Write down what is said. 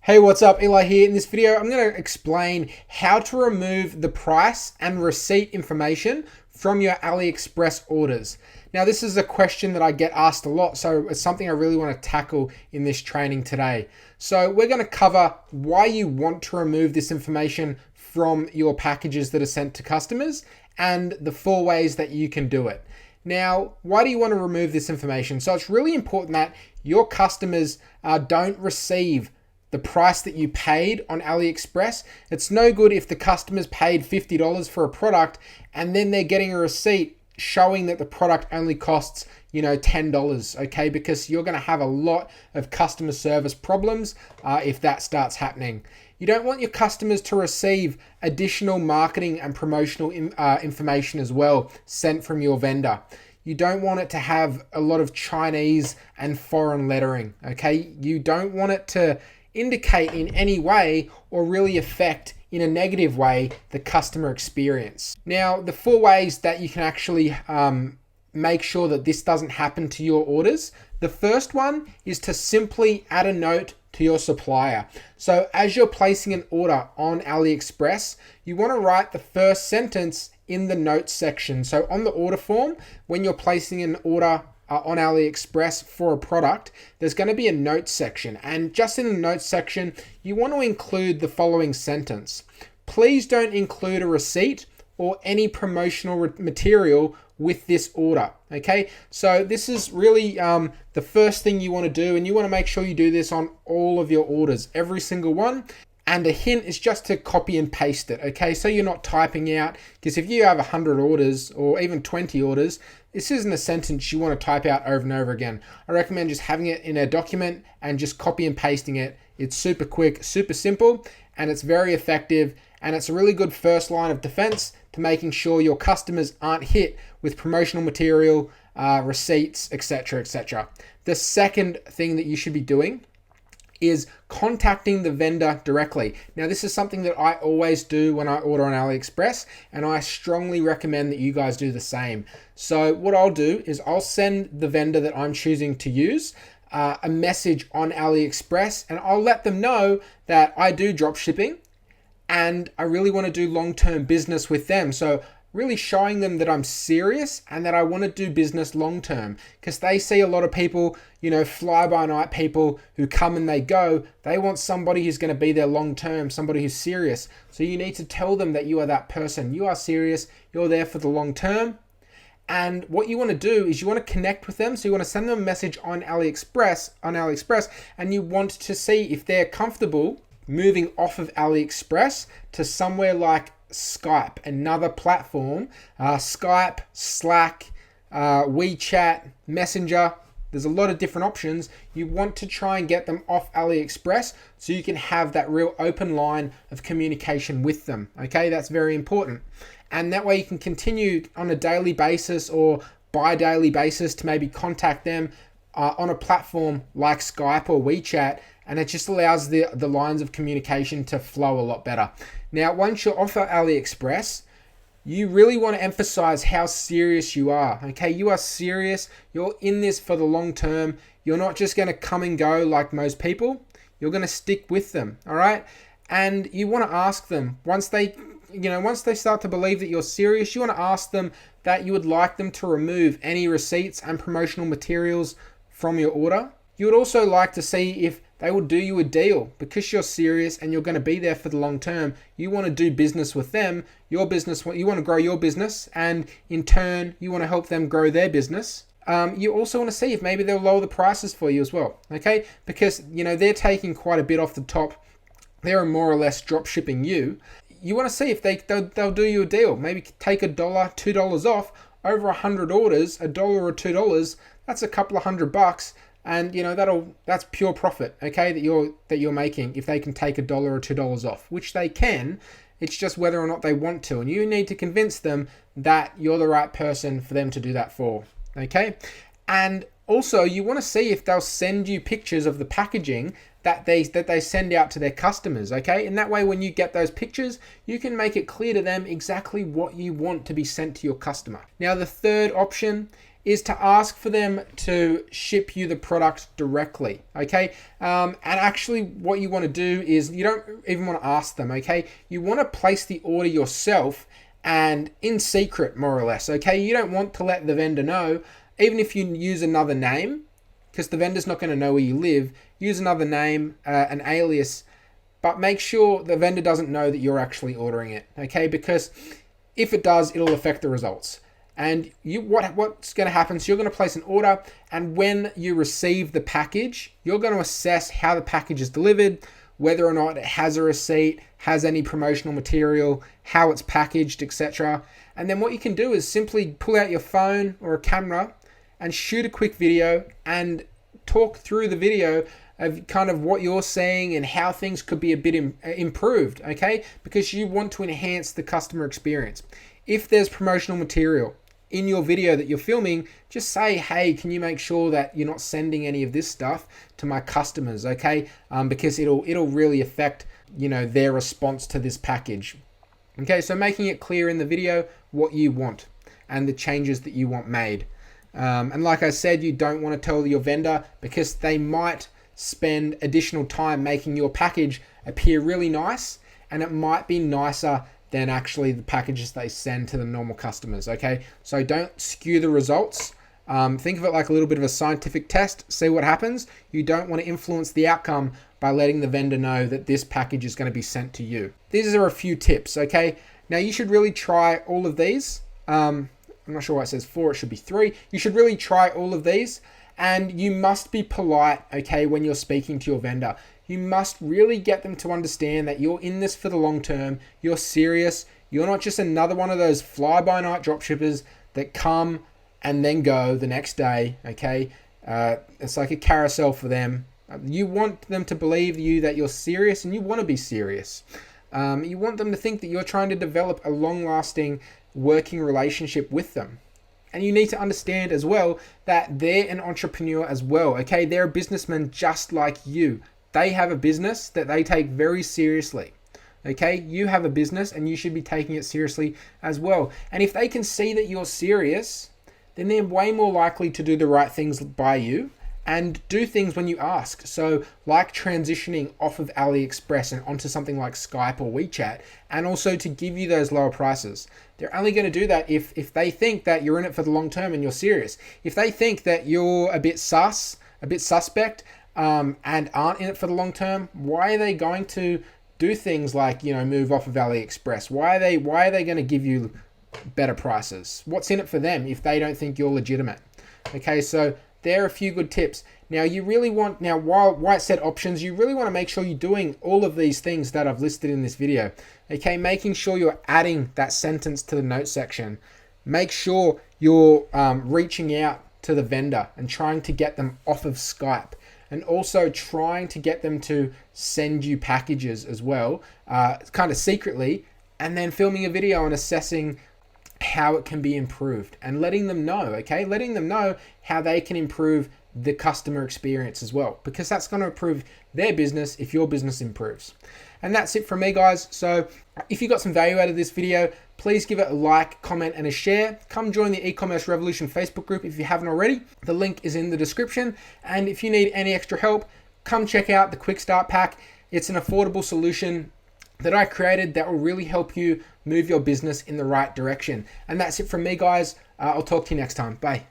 Hey, what's up? Eli here. In this video, I'm going to explain how to remove the price and receipt information from your Aliexpress orders. Now, this is a question that I get asked a lot, so it's something I really want to tackle in this training today. So we're going to cover why you want to remove this information from your packages that are sent to customers and the 4 ways that you can do it. Now, why do you want to remove this information? So it's really important that your customers don't receive the price that you paid on Aliexpress. It's no good if the customers paid $50 for a product and then they're getting a receipt showing that the product only costs, $10, okay? Because you're going to have a lot of customer service problems if that starts happening. You don't want your customers to receive additional marketing and promotional information as well sent from your vendor. You don't want it to have a lot of Chinese and foreign lettering, okay? You don't want it to indicate in any way or really affect in a negative way the customer experience. Now, the 4 ways that you can actually make sure that this doesn't happen to your orders. The first one is to simply add a note to your supplier. So as you're placing an order on Aliexpress, you want to write the first sentence in the notes section. So on the order form, when you're placing an order on Aliexpress for a product, there's going to be a notes section. And just in the notes section, you want to include the following sentence. Please don't include a receipt or any promotional material with this order. Okay, so this is really the first thing you want to do, and you want to make sure you do this on all of your orders, every single one. And a hint is just to copy and paste it, okay? So you're not typing out, because if you have 100 orders or even 20 orders, this isn't a sentence you want to type out over and over again. I recommend just having it in a document and just copy and pasting it. It's super quick, super simple, and it's very effective. And it's a really good first line of defense to making sure your customers aren't hit with promotional material, receipts, etc., etc. The second thing that you should be doing is contacting the vendor directly. Now, this is something that I always do when I order on Aliexpress, and I strongly recommend that you guys do the same. So what I'll do is I'll send the vendor that I'm choosing to use a message on Aliexpress, and I'll let them know that I do dropshipping and I really want to do long-term business with them. So really showing them that I'm serious and that I want to do business long-term, because they see a lot of people, fly-by-night people who come and they go. They want somebody who's going to be there long-term, somebody who's serious. So you need to tell them that you are that person. You are serious. You're there for the long term. And what you want to do is you want to connect with them. So you want to send them a message on Aliexpress, and you want to see if they're comfortable moving off of Aliexpress to somewhere like Skype, another platform, Skype, Slack, WeChat, Messenger. There's a lot of different options. You want to try and get them off Aliexpress so you can have that real open line of communication with them. Okay, that's very important. And that way you can continue on a daily basis or bi-daily basis to maybe contact them on a platform like Skype or WeChat, and it just allows the lines of communication to flow a lot better. Now, once you're off of Aliexpress, you really want to emphasize how serious you are, okay? You are serious. You're in this for the long term. You're not just going to come and go like most people. You're going to stick with them, all right? And you want to ask them, once they start to believe that you're serious, you want to ask them that you would like them to remove any receipts and promotional materials from your order. You would also like to see if they will do you a deal, because you're serious and you're going to be there for the long term. You want to do business with them, you want to grow your business, and in turn, you want to help them grow their business. You also want to see if maybe they'll lower the prices for you as well, okay? Because, they're taking quite a bit off the top. They're more or less drop shipping you. You want to see if they'll do you a deal. Maybe take $1, $2 off over 100 orders, $1 or $2. That's a couple of $100. And that's pure profit, okay, that you're making if they can take $1 or $2 off, which they can. It's just whether or not they want to, and you need to convince them that you're the right person for them to do that for, okay? And also, you want to see if they'll send you pictures of the packaging that they send out to their customers, okay? And that way, when you get those pictures, you can make it clear to them exactly what you want to be sent to your customer. Now, the third option is to ask for them to ship you the product directly, okay? And actually what you want to do is you don't even want to ask them, okay? You want to place the order yourself and in secret, more or less, okay? You don't want to let the vendor know, even if you use another name, because the vendor's not going to know where you live. Use another name, an alias, but make sure the vendor doesn't know that you're actually ordering it, okay? Because if it does, it'll affect the results. And what's going to happen is you're going to place an order, and when you receive the package, you're going to assess how the package is delivered, whether or not it has a receipt, has any promotional material, how it's packaged, etc. And then what you can do is simply pull out your phone or a camera and shoot a quick video and talk through the video of kind of what you're saying and how things could be a bit improved, okay? Because you want to enhance the customer experience. If there's promotional material in your video that you're filming, just say, hey, can you make sure that you're not sending any of this stuff to my customers, okay? Because it'll really affect, their response to this package. Okay, so making it clear in the video what you want and the changes that you want made. And like I said, you don't want to tell your vendor because they might spend additional time making your package appear really nice, and it might be nicer than actually the packages they send to the normal customers, okay? So don't skew the results. Think of it like a little bit of a scientific test, see what happens. You don't want to influence the outcome by letting the vendor know that this package is going to be sent to you. These are a few tips, okay? Now you should really try all of these. I'm not sure why it says 4, it should be 3. You should really try all of these, and you must be polite, okay, when you're speaking to your vendor. You must really get them to understand that you're in this for the long term, you're serious, you're not just another one of those fly-by-night dropshippers that come and then go the next day, okay? It's like a carousel for them. You want them to believe you that you're serious, and you want to be serious. You want them to think that you're trying to develop a long-lasting working relationship with them. And you need to understand as well that they're an entrepreneur as well, okay? They're a businessman just like you. They have a business that they take very seriously, okay? You have a business and you should be taking it seriously as well. And if they can see that you're serious, then they're way more likely to do the right things by you and do things when you ask. So like transitioning off of Aliexpress and onto something like Skype or WeChat, and also to give you those lower prices. They're only going to do that if they think that you're in it for the long term and you're serious. If they think that you're a bit suspect, and aren't in it for the long term, why are they going to do things like, move off of Aliexpress? Why are they going to give you better prices? What's in it for them if they don't think you're legitimate? Okay, so there are a few good tips. Now you really want, while it said options, you really want to make sure you're doing all of these things that I've listed in this video. Okay, making sure you're adding that sentence to the note section. Make sure you're reaching out to the vendor and trying to get them off of Skype. And also trying to get them to send you packages as well, kind of secretly, and then filming a video and assessing how it can be improved and letting them know, okay? Letting them know how they can improve the customer experience as well, because that's going to improve their business if your business improves. And that's it from me, guys. So if you got some value out of this video, please give it a like, comment, and a share. Come join the E-commerce Revolution Facebook group if you haven't already. The link is in the description. And if you need any extra help, come check out the Quick Start Pack. It's an affordable solution that I created that will really help you move your business in the right direction. And that's it from me, guys. I'll talk to you next time. Bye.